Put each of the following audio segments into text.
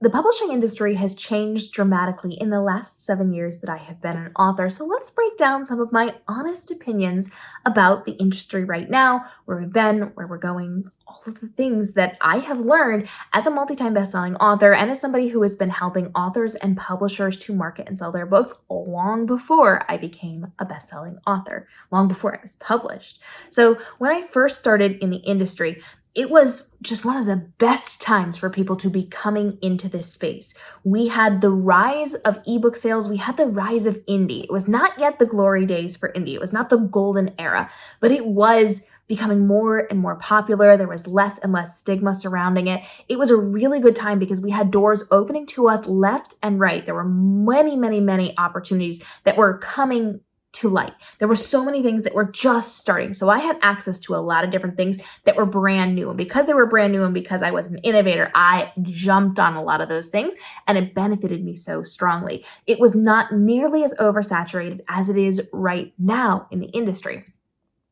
The publishing industry has changed dramatically in the last 7 years that I have been an author, so let's break down some of my honest opinions about the industry right now, where we've been, where we're going, all of the things that I have learned as a multi-time best-selling author and as somebody who has been helping authors and publishers to market and sell their books long before I became a best-selling author, long before I was published. So when I first started in the industry, it was just one of the best times for people to be coming into this space. We had the rise of ebook sales. We had the rise of indie. It was not yet the glory days for indie. It was not the golden era, but it was becoming more and more popular. There was less and less stigma surrounding it. It was a really good time because we had doors opening to us left and right. There were many, many, many opportunities that were coming to light. There were so many things that were just starting. So I had access to a lot of different things that were brand new. And because they were brand new and because I was an innovator, I jumped on a lot of those things and it benefited me so strongly. It was not nearly as oversaturated as it is right now in the industry.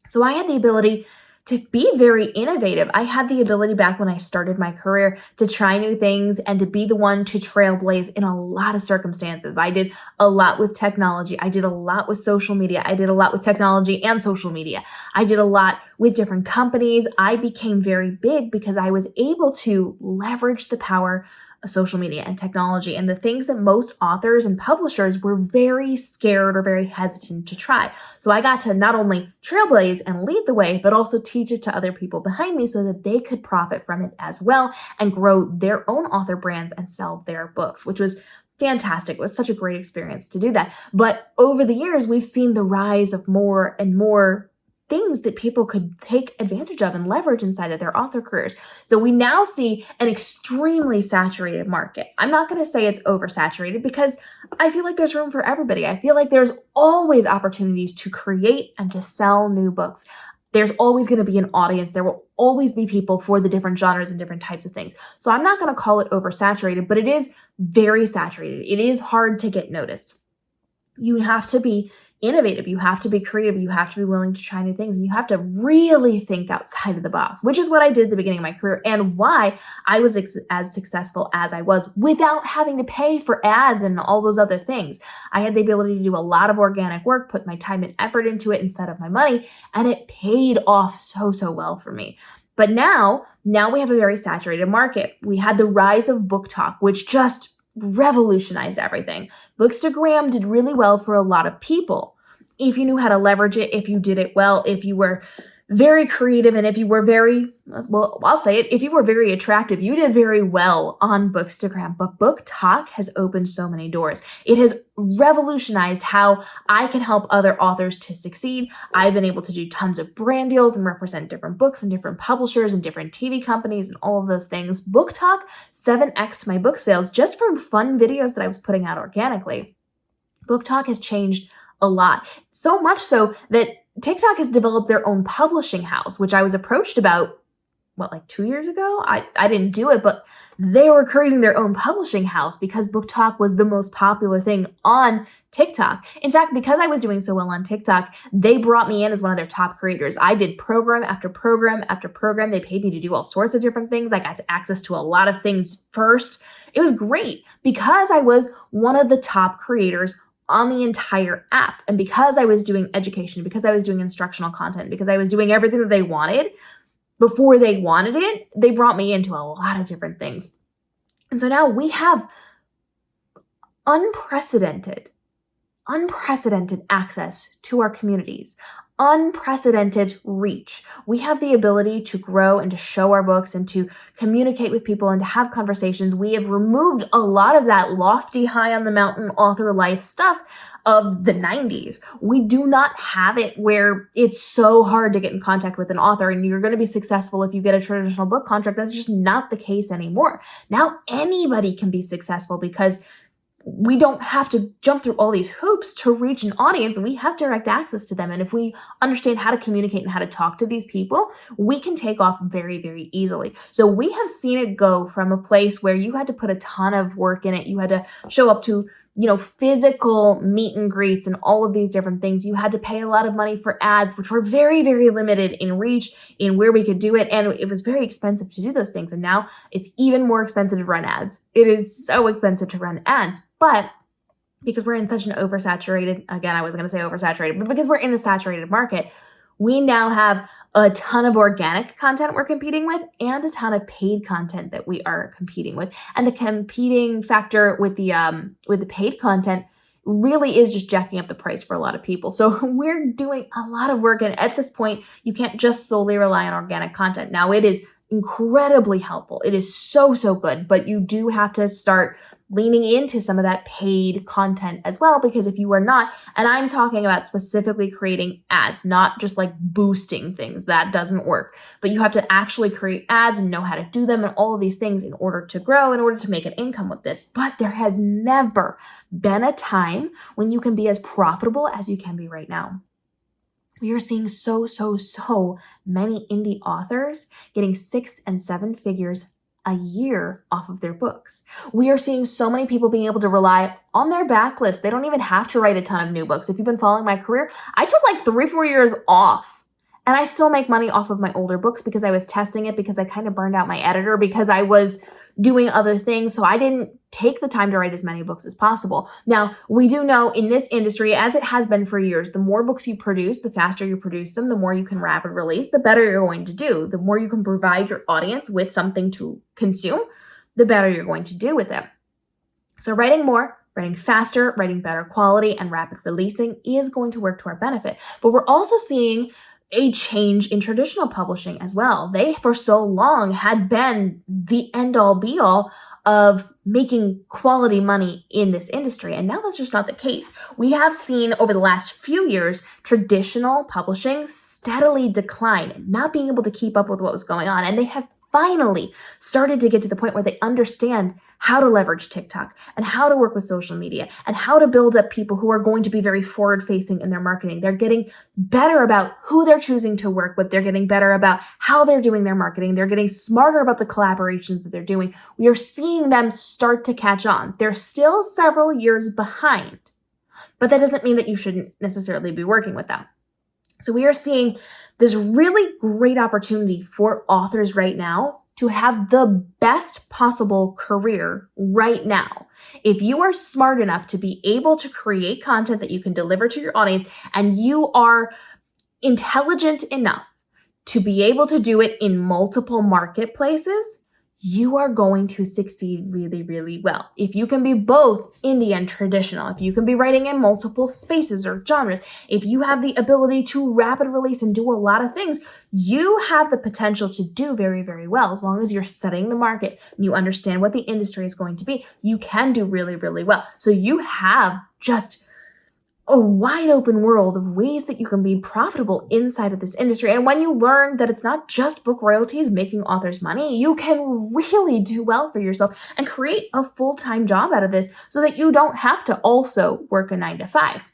So I had the ability to be very innovative. I had the ability back when I started my career to try new things and to be the one to trailblaze in a lot of circumstances. I did a lot with technology. I did a lot with social media. I did a lot with technology and social media. I did a lot with different companies. I became very big because I was able to leverage the power of social media and technology and the things that most authors and publishers were very scared or very hesitant to try. So I got to not only trailblaze and lead the way, but also teach it to other people behind me so that they could profit from it as well and grow their own author brands and sell their books, which was fantastic. It was such a great experience to do that. But over the years, we've seen the rise of more and more things that people could take advantage of and leverage inside of their author careers. So we now see an extremely saturated market. I'm not going to say it's oversaturated because I feel like there's room for everybody. I feel like there's always opportunities to create and to sell new books. There's always going to be an audience. There will always be people for the different genres and different types of things. So I'm not going to call it oversaturated, but it is very saturated. It is hard to get noticed. You have to be innovative. You have to be creative. You have to be willing to try new things. And you have to really think outside of the box, which is what I did at the beginning of my career and why I was as successful as I was without having to pay for ads and all those other things. I had the ability to do a lot of organic work, put my time and effort into it instead of my money, and it paid off so well for me. But now we have a very saturated market. We had the rise of book talk, which just revolutionized everything. Bookstagram did really well for a lot of people. If you knew how to leverage it, if you did it well, if you were very creative, and if you were very, well, I'll say it, if you were very attractive, you did very well on Bookstagram. But Book Talk has opened so many doors. It has revolutionized how I can help other authors to succeed. I've been able to do tons of brand deals and represent different books and different publishers and different TV companies and all of those things. Book Talk 7x'd my book sales just from fun videos that I was putting out organically. Book Talk has changed a lot. So much so that TikTok has developed their own publishing house, which I was approached about, like 2 years ago? I didn't do it, but they were creating their own publishing house because Book Talk was the most popular thing on TikTok. In fact, because I was doing so well on TikTok, they brought me in as one of their top creators. I did program after program after program. They paid me to do all sorts of different things. I got access to a lot of things first. It was great because I was one of the top creators on the entire app. And because I was doing education, because I was doing instructional content, because I was doing everything that they wanted before they wanted it, they brought me into a lot of different things. And so now we have unprecedented access to our communities, unprecedented reach. We have the ability to grow and to show our books and to communicate with people and to have conversations. We have removed a lot of that lofty, high on the mountain author life stuff of the 90s. We do not have it where it's so hard to get in contact with an author and you're going to be successful if you get a traditional book contract. That's just not the case anymore. Now anybody can be successful because we don't have to jump through all these hoops to reach an audience, and we have direct access to them. And if we understand how to communicate and how to talk to these people, we can take off very, very easily. So we have seen it go from a place where you had to put a ton of work in it. You had to show up to physical meet and greets and all of these different things. You had to pay a lot of money for ads, which were very, very limited in reach, in where we could do it. And it was very expensive to do those things. And now it's even more expensive to run ads. It is so expensive to run ads. But because we're in such an oversaturated, again, I was going to say oversaturated, but because we're in a saturated market, we now have a ton of organic content we're competing with and a ton of paid content that we are competing with. And the competing factor with the paid content really is just jacking up the price for a lot of people. So we're doing a lot of work. And at this point, you can't just solely rely on organic content. Now, it is incredibly helpful. It is so, so good, but you do have to start leaning into some of that paid content as well, because if you are not, and I'm talking about specifically creating ads, not just like boosting things, that doesn't work, but you have to actually create ads and know how to do them and all of these things in order to grow, in order to make an income with this. But there has never been a time when you can be as profitable as you can be right now. We are seeing so many indie authors getting 6 and 7 figures a year off of their books. We are seeing so many people being able to rely on their backlist. They don't even have to write a ton of new books. If you've been following my career, I took like 3-4 years off. And I still make money off of my older books because I was testing it, because I kind of burned out my editor, because I was doing other things. So I didn't take the time to write as many books as possible. Now, we do know in this industry, as it has been for years, the more books you produce, the faster you produce them, the more you can rapid release, the better you're going to do. The more you can provide your audience with something to consume, the better you're going to do with it. So writing more, writing faster, writing better quality, and rapid releasing is going to work to our benefit. But we're also seeing a change in traditional publishing as well. They, for so long, had been the end-all be-all of making quality money in this industry. And now that's just not the case. We have seen over the last few years, traditional publishing steadily decline, not being able to keep up with what was going on. And they have finally started to get to the point where they understand how to leverage TikTok and how to work with social media and how to build up people who are going to be very forward-facing in their marketing. They're getting better about who they're choosing to work with. They're getting better about how they're doing their marketing. They're getting smarter about the collaborations that they're doing. We are seeing them start to catch on. They're still several years behind, but that doesn't mean that you shouldn't necessarily be working with them. So we are seeing this really great opportunity for authors right now to have the best possible career right now. If you are smart enough to be able to create content that you can deliver to your audience, and you are intelligent enough to be able to do it in multiple marketplaces, you are going to succeed really, really well. If you can be both indie and traditional, if you can be writing in multiple spaces or genres, if you have the ability to rapid release and do a lot of things, you have the potential to do very, very well. As long as you're studying the market and you understand what the industry is going to be, you can do really, really well. So you have just a wide open world of ways that you can be profitable inside of this industry. And when you learn that it's not just book royalties making authors money, you can really do well for yourself and create a full-time job out of this so that you don't have to also work a 9-to-5.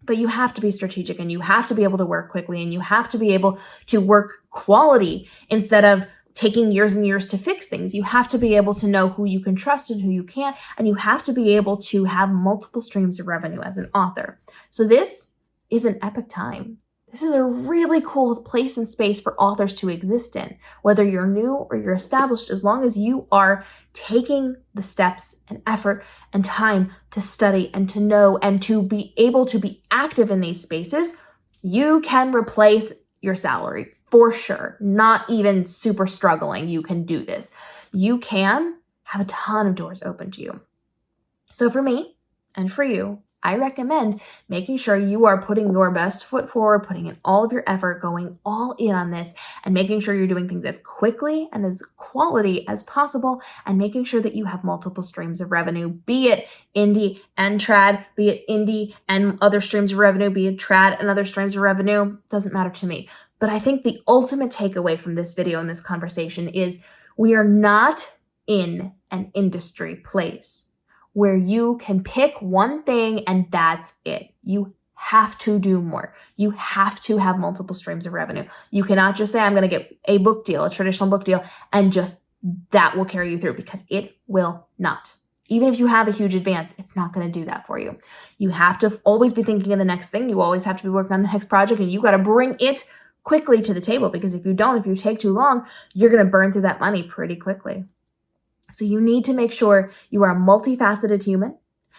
But you have to be strategic, and you have to be able to work quickly, and you have to be able to work quality instead of taking years and years to fix things. You have to be able to know who you can trust and who you can't, and you have to be able to have multiple streams of revenue as an author. So this is an epic time. This is a really cool place and space for authors to exist in, whether you're new or you're established. As long as you are taking the steps and effort and time to study and to know and to be able to be active in these spaces, you can replace your salary. For sure, not even super struggling, you can do this. You can have a ton of doors open to you. So for me and for you, I recommend making sure you are putting your best foot forward, putting in all of your effort, going all in on this, and making sure you're doing things as quickly and as quality as possible, and making sure that you have multiple streams of revenue, be it indie and trad, be it indie and other streams of revenue, be it trad and other streams of revenue, doesn't matter to me. But I think the ultimate takeaway from this video and this conversation is we are not in an industry place where you can pick one thing and that's it. You have to do more. You have to have multiple streams of revenue. You cannot just say, I'm going to get a book deal, a traditional book deal, and just that will carry you through, because it will not. Even if you have a huge advance, it's not going to do that for you. You have to always be thinking of the next thing. You always have to be working on the next project, and you got to bring it quickly to the table, because if you don't, if you take too long, you're going to burn through that money pretty quickly. So you need to make sure you are a multifaceted human.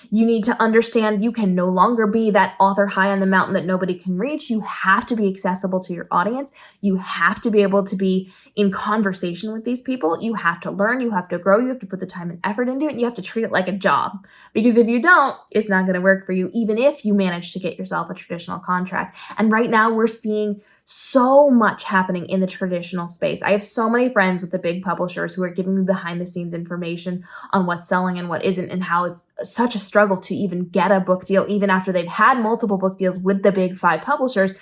You need to understand you can no longer be that author high on the mountain that nobody can reach. You have to be accessible to your audience. You have to be able to be in conversation with these people. You have to learn, you have to grow, you have to put the time and effort into it, and you have to treat it like a job. Because if you don't, it's not going to work for you, even if you manage to get yourself a traditional contract. And right now we're seeing so much happening in the traditional space. I have so many friends with the big publishers who are giving me behind the scenes information on what's selling and what isn't, and how it's such a struggle to even get a book deal, even after they've had multiple book deals with the big 5 publishers.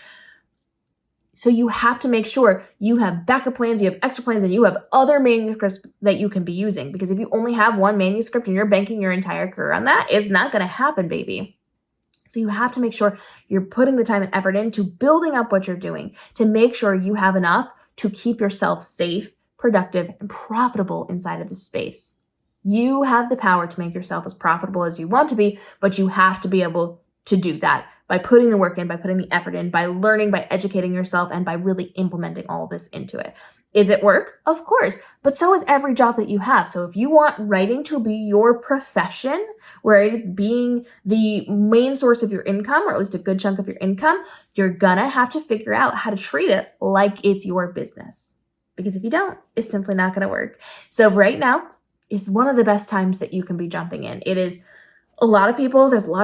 So you have to make sure you have backup plans, you have extra plans, and you have other manuscripts that you can be using. Because if you only have one manuscript and you're banking your entire career on that, it's not going to happen, baby. So you have to make sure you're putting the time and effort into building up what you're doing to make sure you have enough to keep yourself safe, productive, and profitable inside of the space. You have the power to make yourself as profitable as you want to be, but you have to be able to do that by putting the work in, by putting the effort in, by learning, by educating yourself, and by really implementing all of this into it. Is it work? Of course, but so is every job that you have. So if you want writing to be your profession, where it is being the main source of your income, or at least a good chunk of your income, you're gonna have to figure out how to treat it like it's your business. Because if you don't, it's simply not gonna work. So right now is one of the best times that you can be jumping in. It is there's a lot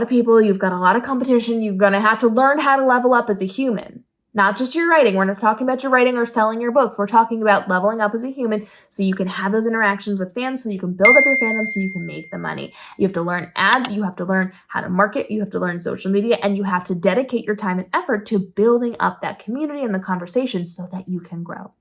of people, you've got a lot of competition, you're gonna have to learn how to level up as a human. Not just your writing. We're not talking about your writing or selling your books. We're talking about leveling up as a human so you can have those interactions with fans, so you can build up your fandom, so you can make the money. You have to learn ads. You have to learn how to market. You have to learn social media, and you have to dedicate your time and effort to building up that community and the conversations so that you can grow.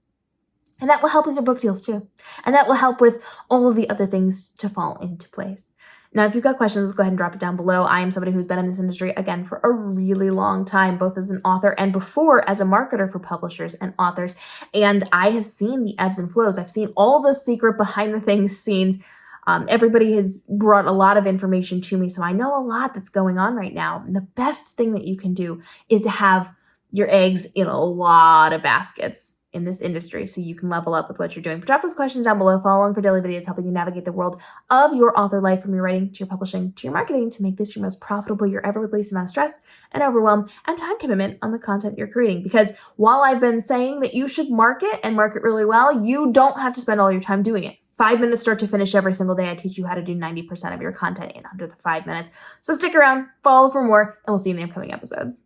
And that will help with your book deals too. And that will help with all of the other things to fall into place. Now, if you've got questions, go ahead and drop it down below. I am somebody who's been in this industry, again, for a really long time, both as an author and before as a marketer for publishers and authors. And I have seen the ebbs and flows. I've seen all the secret behind the things scenes. Everybody has brought a lot of information to me, so I know a lot that's going on right now. And the best thing that you can do is to have your eggs in a lot of baskets in this industry so you can level up with what you're doing. But drop those questions down below. Follow along for daily videos helping you navigate the world of your author life, from your writing to your publishing to your marketing, to make this your most profitable year ever with least amount of stress and overwhelm and time commitment on the content you're creating. Because while I've been saying that you should market and market really well, you don't have to spend all your time doing it. 5 minutes start to finish every single day. I teach you how to do 90% of your content in under the 5 minutes. So stick around, follow for more, and we'll see you in the upcoming episodes.